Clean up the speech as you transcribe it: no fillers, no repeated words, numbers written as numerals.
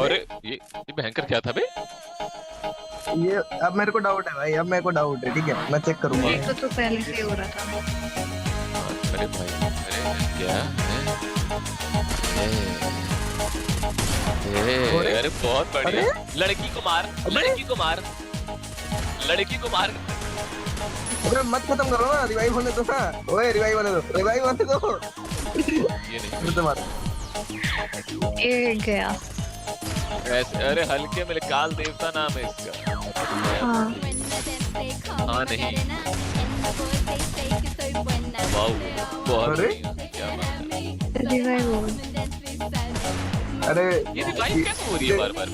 अरे ये भयंकर क्या था बे? ये अब मेरे को डाउट है भाई, अब मेरे को डाउट है, ठीक है मैं चेक करूंगा। ये तो पहले से हो रहा था। अरे भाई, अरे क्या है? अरे बहुत बढ़िया। लड़की को मार, लड़की को मार, लड़की को मार। अरे मत खत्म करो ना, रिवाइव होने दो ना। ओए रिवाइव होने दो, रिवाइव होने दो। ये नहीं मार। ये गया। ऐसे, अरे हल्के में काल देवता नाम है इसका। हाँ हाँ नहीं, वाओ बहुत बढ़िया, क्या बात है। रिवाइव हो। अरे ये रिवाइव कैसे हो रही है बार बार?